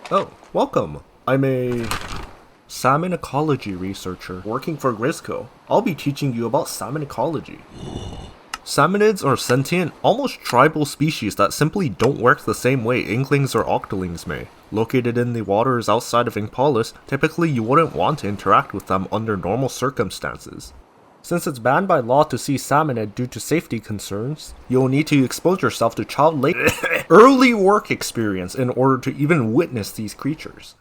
Oh, welcome. I'm a salmon ecology researcher working for Grisco. I'll be teaching you about salmon ecology. Salmonids are sentient, almost tribal species that simply don't work the same way inklings or octolings may. Located in the waters outside of Impalis, typically you wouldn't want to interact with them under normal circumstances. Since it's banned by law to see salmonid due to safety concerns, you'll need to expose yourself to child labor early work experience in order to even witness these creatures.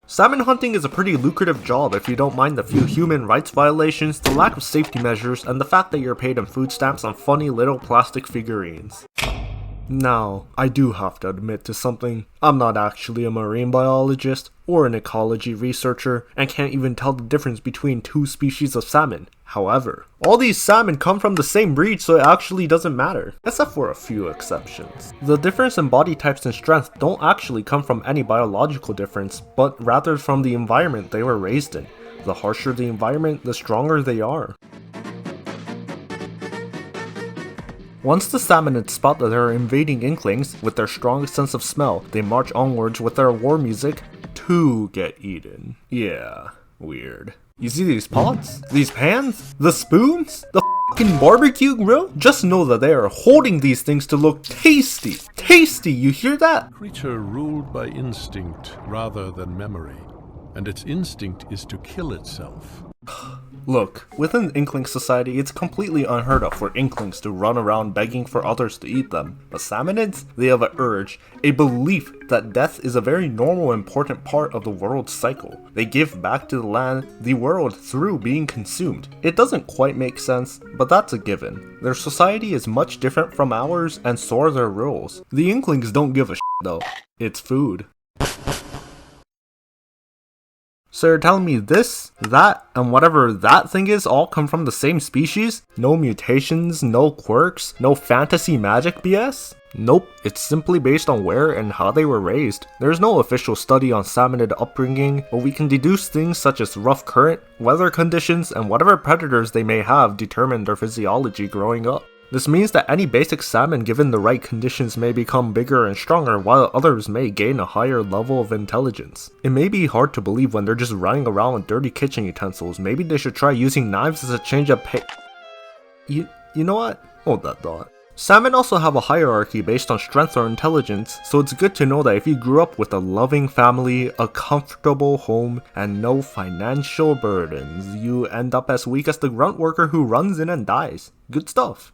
Salmon hunting is a pretty lucrative job if you don't mind the few human rights violations, the lack of safety measures, and the fact that you're paid in food stamps on funny little plastic figurines. Now, I do have to admit to something. I'm not actually a marine biologist or an ecology researcher and can't even tell the difference between two species of salmon. However, all these salmon come from the same breed, so it actually doesn't matter, except for a few exceptions. The difference in body types and strength don't actually come from any biological difference, but rather from the environment they were raised in. The harsher the environment, the stronger they are. Once the salmonids spot that there are invading inklings, with their strong sense of smell, they march onwards with their war music to get eaten. Yeah, weird. You see these pots? These pans? The spoons? The fucking barbecue grill? Just know that they are holding these things to look tasty. Tasty, you hear that? Creature ruled by instinct rather than memory, and its instinct is to kill itself. Look, within Inkling society, it's completely unheard of for Inklings to run around begging for others to eat them. But Salmonids, they have an urge, a belief that death is a very normal important part of the world's cycle. They give back to the land, the world, through being consumed. It doesn't quite make sense, but that's a given. Their society is much different from ours, and so are their rules. The Inklings don't give a shit though. It's food. So you're telling me this, that, and whatever that thing is all come from the same species? No mutations, no quirks, no fantasy magic BS? Nope, it's simply based on where and how they were raised. There's no official study on salmonid upbringing, but we can deduce things such as rough current, weather conditions, and whatever predators they may have determine their physiology growing up. This means that any basic salmon given the right conditions may become bigger and stronger, while others may gain a higher level of intelligence. It may be hard to believe when they're just running around with dirty kitchen utensils. Maybe they should try using knives as a change of pace. You know what? Hold that thought. Salmon also have a hierarchy based on strength or intelligence, so it's good to know that if you grew up with a loving family, a comfortable home, and no financial burdens, you end up as weak as the grunt worker who runs in and dies. Good stuff.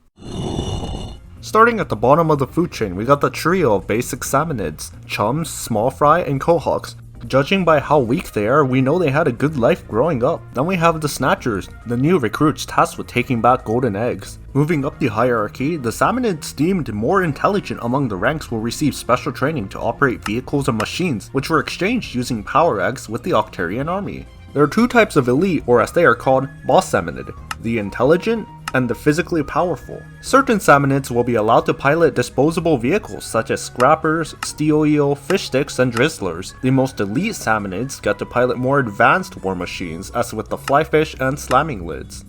Starting at the bottom of the food chain, we got the trio of basic salmonids, chums, smallfry, and quahawks. Judging by how weak they are, we know they had a good life growing up. Then we have the snatchers, the new recruits tasked with taking back golden eggs. Moving up the hierarchy, the salmonids deemed more intelligent among the ranks will receive special training to operate vehicles and machines, which were exchanged using power eggs with the Octarian army. There are two types of elite, or as they are called, boss salmonid, the intelligent and the physically powerful. Certain salmonids will be allowed to pilot disposable vehicles such as scrappers, steel eel, fish sticks, and drizzlers. The most elite salmonids get to pilot more advanced war machines, as with the flyfish and slamming lids.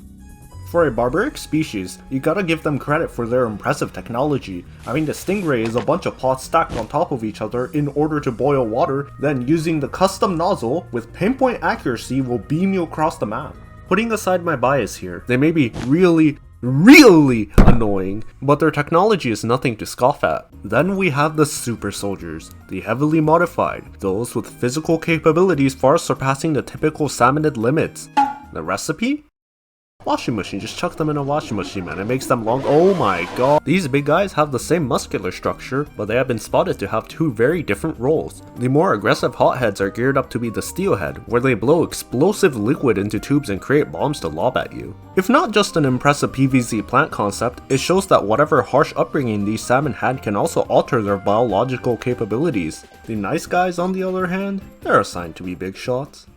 For a barbaric species, you gotta give them credit for their impressive technology. I mean, the stingray is a bunch of pots stacked on top of each other in order to boil water, then using the custom nozzle with pinpoint accuracy will beam you across the map. Putting aside my bias here, they may be really annoying, but their technology is nothing to scoff at. Then we have the super soldiers, the heavily modified, those with physical capabilities far surpassing the typical salmonid limits. The recipe? Washing machine, just chuck them in a washing machine, man. It makes them long. Oh my god. These big guys have the same muscular structure, but they have been spotted to have two very different roles. The more aggressive hotheads are geared up to be the steelhead, where they blow explosive liquid into tubes and create bombs to lob at you. If not just an impressive PvZ plant concept, it shows that whatever harsh upbringing these salmon had can also alter their biological capabilities. The nice guys, on the other hand, they're assigned to be big shots.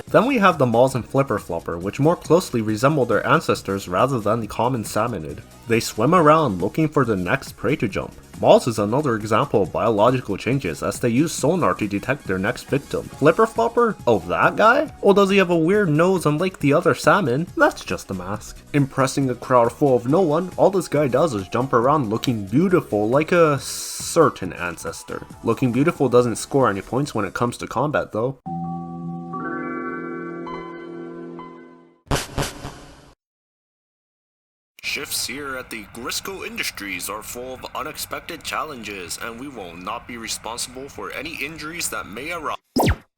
Then we have the Moz and Flipper Flopper, which more closely resemble their ancestors rather than the common Salmonid. They swim around looking for the next prey to jump. Moz is another example of biological changes as they use sonar to detect their next victim. Flipper Flopper? Oh, that guy? Or does he have a weird nose unlike the other salmon? That's just a mask. Impressing a crowd full of no one, all this guy does is jump around looking beautiful like a certain ancestor. Looking beautiful doesn't score any points when it comes to combat though. Shifts here at the Grisco Industries are full of unexpected challenges, and we will not be responsible for any injuries that may arise.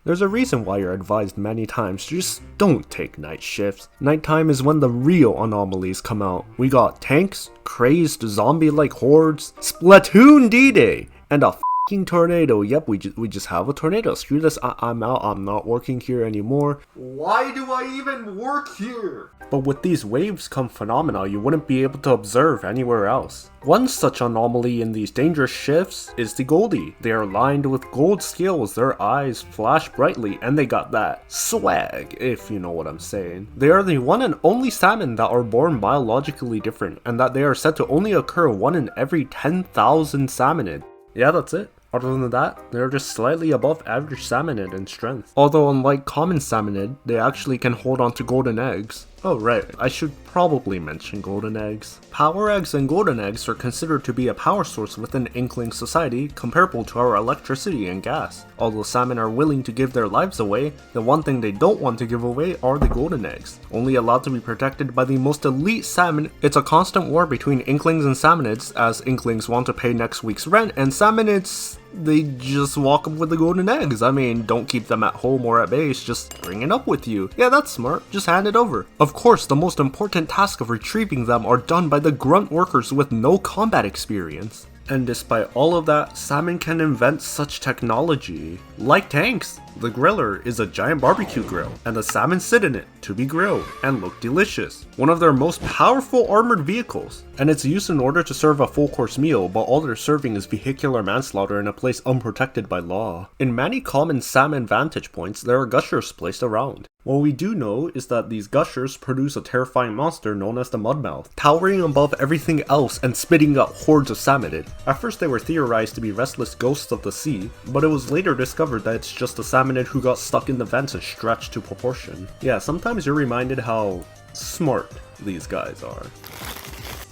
There's a reason why you're advised many times to just don't take night shifts. Nighttime is when the real anomalies come out. We got tanks, crazed zombie-like hordes, Splatoon D-Day, and a f***ing tornado. Yep, we just have a tornado. Screw this, I'm out, I'm not working here anymore. Why do I even work here? But with these waves come phenomena you wouldn't be able to observe anywhere else. One such anomaly in these dangerous shifts is the Goldie. They are lined with gold scales, their eyes flash brightly, and they got that swag, if you know what I'm saying. They are the one and only salmon that are born biologically different, and that they are said to only occur 1 in every 10,000 salmonid. Yeah, that's it. Other than that, they're just slightly above average salmonid in strength. Although unlike common salmonid, they actually can hold on to golden eggs. Oh right, I should probably mention golden eggs. Power eggs and golden eggs are considered to be a power source within Inkling society comparable to our electricity and gas. Although salmon are willing to give their lives away, the one thing they don't want to give away are the golden eggs. Only allowed to be protected by the most elite salmon, it's a constant war between Inklings and Salmonids as Inklings want to pay next week's rent and Salmonids, they just walk up with the golden eggs. I mean, don't keep them at home or at base, just bring it up with you. Yeah, that's smart, just hand it over. Of course, the most important task of retrieving them are done by the grunt workers with no combat experience. And despite all of that, salmon can invent such technology. Like tanks, the griller is a giant barbecue grill, and the salmon sit in it to be grilled and look delicious. One of their most powerful armored vehicles, and it's used in order to serve a full course meal, but all they're serving is vehicular manslaughter in a place unprotected by law. In many common salmon vantage points, there are gushers placed around. What we do know is that these gushers produce a terrifying monster known as the Mudmouth, towering above everything else and spitting out hordes of salmonid. At first they were theorized to be restless ghosts of the sea, but it was later discovered that it's just a salmonid who got stuck in the vents and stretched to proportion. Yeah, sometimes you're reminded how smart these guys are.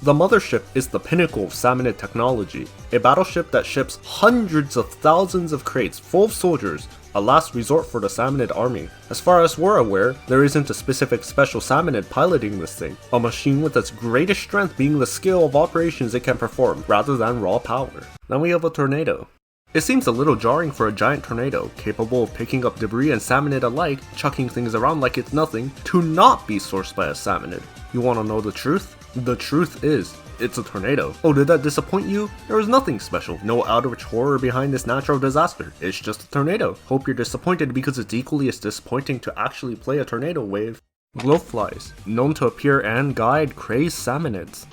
The mothership is the pinnacle of salmonid technology, a battleship that ships hundreds of thousands of crates full of soldiers, a last resort for the salmonid army. As far as we're aware, there isn't a specific special salmonid piloting this thing, a machine with its greatest strength being the scale of operations it can perform, rather than raw power. Then we have a tornado. It seems a little jarring for a giant tornado, capable of picking up debris and salmonid alike, chucking things around like it's nothing, to not be sourced by a salmonid. You wanna know the truth? The truth is, it's a tornado. Oh, did that disappoint you? There was nothing special, no eldritch horror behind this natural disaster. It's just a tornado. Hope you're disappointed because it's equally as disappointing to actually play a tornado wave. Glowflies, known to appear and guide crazed salmonids.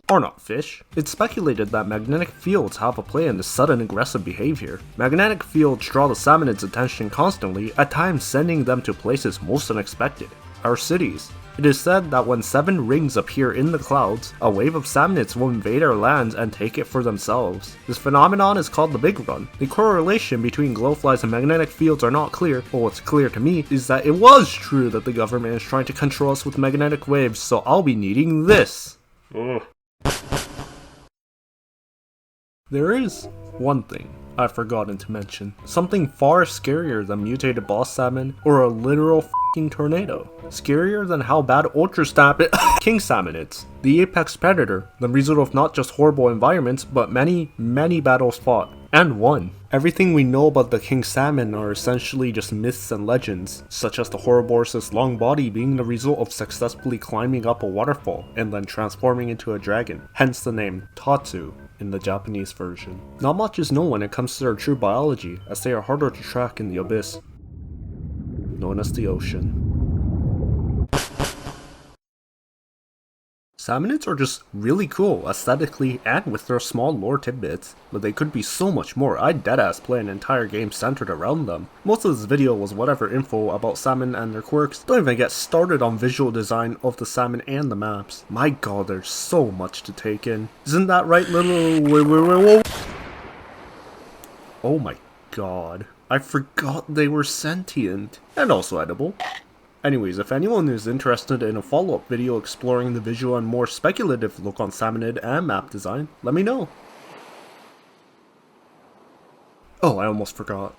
Are not fish. It's speculated that magnetic fields have a play in this sudden aggressive behavior. Magnetic fields draw the salmonids' attention constantly, at times sending them to places most unexpected. Our cities. It is said that when 7 rings appear in the clouds, a wave of salmonids will invade our lands and take it for themselves. This phenomenon is called the Big Run. The correlation between glowflies and magnetic fields are not clear, but what's clear to me is that it was true that the government is trying to control us with magnetic waves, so I'll be needing this. Ugh. There is one thing I've forgotten to mention. Something far scarier than mutated boss salmon or a literal f***ing tornado. Scarier than how bad Ultra Stamp King Salmon is. The apex predator, the result of not just horrible environments, but many battles fought. And won. Everything we know about the King Salmon are essentially just myths and legends, such as the Ouroboros' long body being the result of successfully climbing up a waterfall and then transforming into a dragon, hence the name Tatsu in the Japanese version. Not much is known when it comes to their true biology, as they are harder to track in the abyss, known as the ocean. Salmonids are just really cool aesthetically and with their small lore tidbits, but they could be so much more. I'd deadass play an entire game centered around them. Most of this video was whatever info about salmon and their quirks. Don't even get started on visual design of the salmon and the maps. My god, there's so much to take in. Isn't that right, little... Whoa. Oh my god. I forgot they were sentient. And also edible. Anyways, if anyone is interested in a follow-up video exploring the visual and more speculative look on Salmonid and map design, let me know. Oh, I almost forgot.